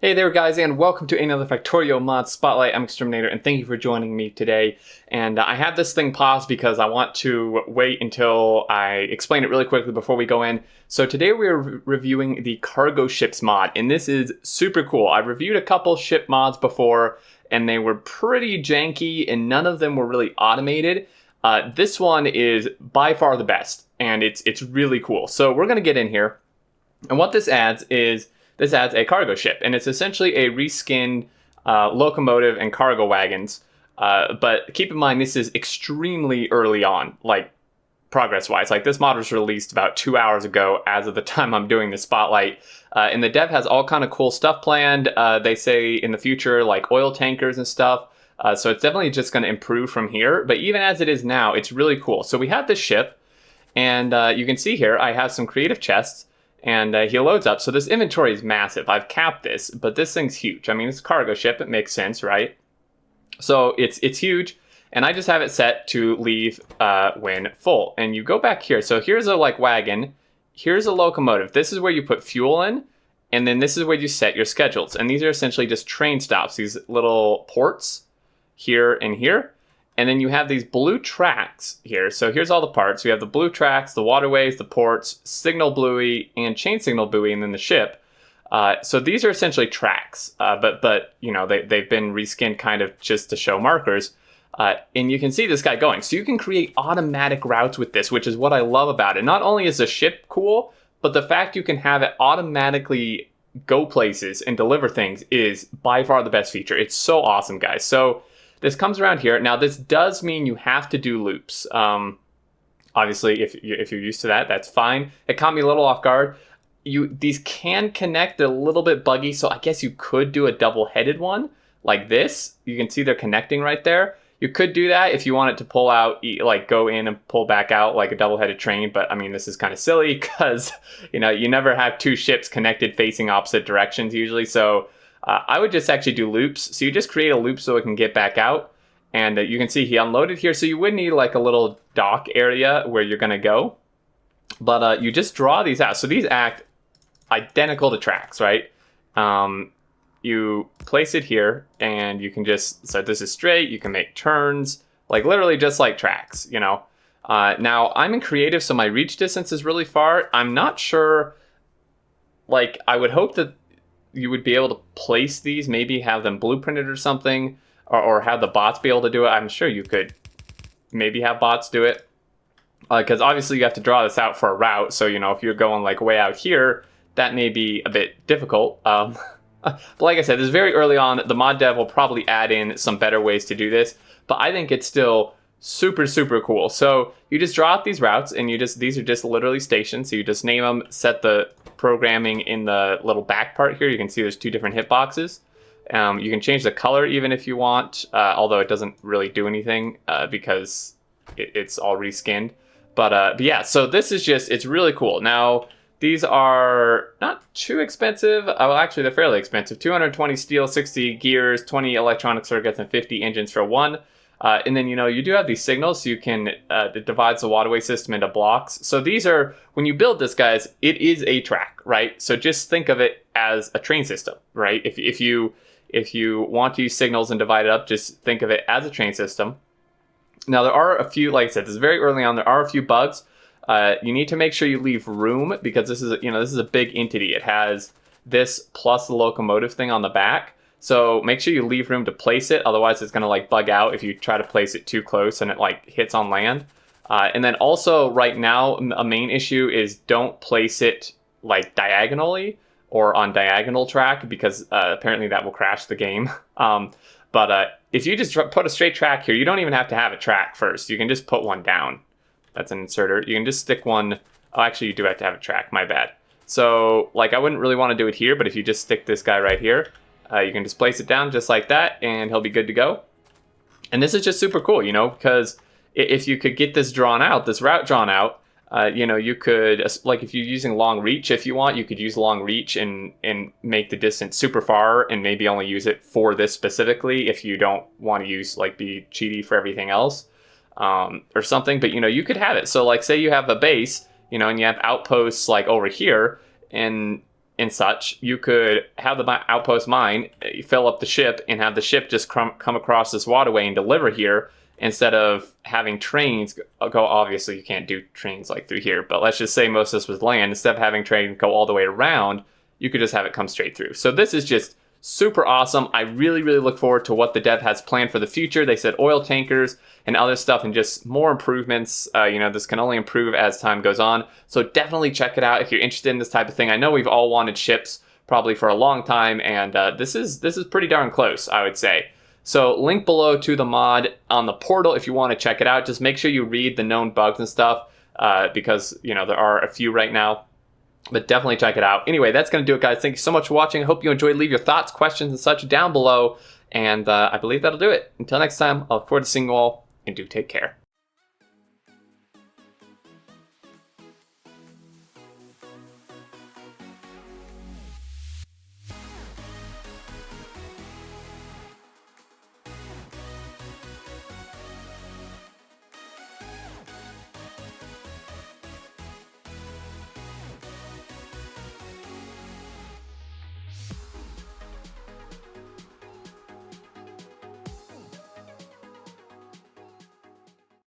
Hey there guys, and welcome to another Factorio Mod Spotlight. I'm Xterminator, and thank you for joining me today. And I had this thing paused because I want to wait until I explain it really quickly before we go in. So today we're reviewing the cargo ships mod, and this is super cool. I've reviewed a couple ship mods before, and they were pretty janky, and none of them were really automated. This one is by far the best, and it's really cool. So we're gonna get in here, and what this adds is this adds a cargo ship, and it's essentially a reskinned locomotive and cargo wagons. But keep in mind, this is extremely early on, like progress-wise. Like this mod was released about 2 hours ago as of the time I'm doing the spotlight. And the dev has all kind of cool stuff planned. They say in the future, like oil tankers and stuff. So it's definitely just going to improve from here. But even as it is now, it's really cool. So we have this ship, and you can see here I have some creative chests. And he loads up. So this inventory is massive. I've capped this, but this thing's huge. I mean, it's a cargo ship. It makes sense, right? So it's huge. And I just have it set to leave when full. And you go back here. So here's a wagon. Here's a locomotive. This is where you put fuel in. And then this is where you set your schedules. And these are essentially just train stops. These little ports here and here. And then you have these blue tracks here. So here's all the parts. You have the blue tracks, the waterways, the ports, signal buoy, and chain signal buoy, and then the ship. So these are essentially tracks, but you know they've been reskinned kind of just to show markers. And you can see this guy going. So you can create automatic routes with this, which is what I love about it. Not only is the ship cool, but the fact you can have it automatically go places and deliver things is by far the best feature. It's so awesome, guys. So this comes around here. Now, this does mean you have to do loops. Obviously, if you're used to that, that's fine. It caught me a little off guard. These can connect a little bit buggy, so I guess you could do a double-headed one like this. You can see they're connecting right there. You could do that if you want it to pull out, like go in and pull back out like a double-headed train. But I mean, this is kind of silly because you never have two ships connected facing opposite directions usually. So I would just actually do loops. So you just create a loop so it can get back out. And you can see he unloaded here. So you would need like a little dock area where you're going to go. But you just draw these out. So these act identical to tracks, right? You place it here and you can just, so this is straight. You can make turns, like literally just like tracks, Now I'm in creative, so my reach distance is really far. I'm not sure, like I would hope that you would be able to place these, maybe have them blueprinted or something, or have the bots be able to do it. I'm sure you could maybe have bots do it. Because obviously you have to draw this out for a route. So, if you're going like way out here, that may be a bit difficult. But like I said, this is very early on. The mod dev will probably add in some better ways to do this. But I think it's still super, super cool. So you just draw out these routes, and these are just literally stations. So you just name them, set the programming in the little back part here. You can see there's two different hitboxes. You can change the color even if you want, although it doesn't really do anything because it's all reskinned. But yeah, so this is it's really cool. Now, these are not too expensive. Well, actually, they're fairly expensive. 220 steel, 60 gears, 20 electronic circuits, and 50 engines for one. And then, you do have these signals, so you can, it divides the waterway system into blocks. So these are, when you build this, guys, it is a track, right? So just think of it as a train system, right? If you want to use signals and divide it up, just think of it as a train system. Now, there are a few, like I said, this is very early on, there are a few bugs. You need to make sure you leave room because this is a big entity. It has this plus the locomotive thing on the back. So make sure you leave room to place it. Otherwise, it's going to bug out if you try to place it too close and it hits on land. And then also right now, a main issue is don't place it diagonally or on diagonal track because apparently that will crash the game. But if you just put a straight track here, you don't even have to have a track first. You can just put one down. That's an inserter. You can just stick one. Oh, actually, you do have to have a track. My bad. So I wouldn't really want to do it here, but if you just stick this guy right here, you can just place it down just like that, and he'll be good to go. And this is just super cool, because if you could get this drawn out, this route drawn out, you could, if you're using long reach, if you want, you could use long reach and make the distance super far and maybe only use it for this specifically if you don't want to use, be cheaty for everything else or something. But, you could have it. So, say you have a base, and you have outposts, over here, and and such, you could have the outpost mine, fill up the ship, and have the ship just come across this waterway and deliver here, instead of having trains go. Obviously, you can't do trains like through here, but let's just say most of this was land. Instead of having trains go all the way around, you could just have it come straight through. So this is just super awesome. I really, really look forward to what the dev has planned for the future. They said oil tankers and other stuff and just more improvements. This can only improve as time goes on. So definitely check it out if you're interested in this type of thing. I know we've all wanted ships probably for a long time, and this is pretty darn close, I would say. So link below to the mod on the portal if you want to check it out. Just make sure you read the known bugs and stuff because, there are a few right now. But definitely check it out. Anyway, that's going to do it, guys. Thank you so much for watching. I hope you enjoyed. Leave your thoughts, questions, and such down below. And I believe that'll do it. Until next time, I look forward to seeing you all, and do take care.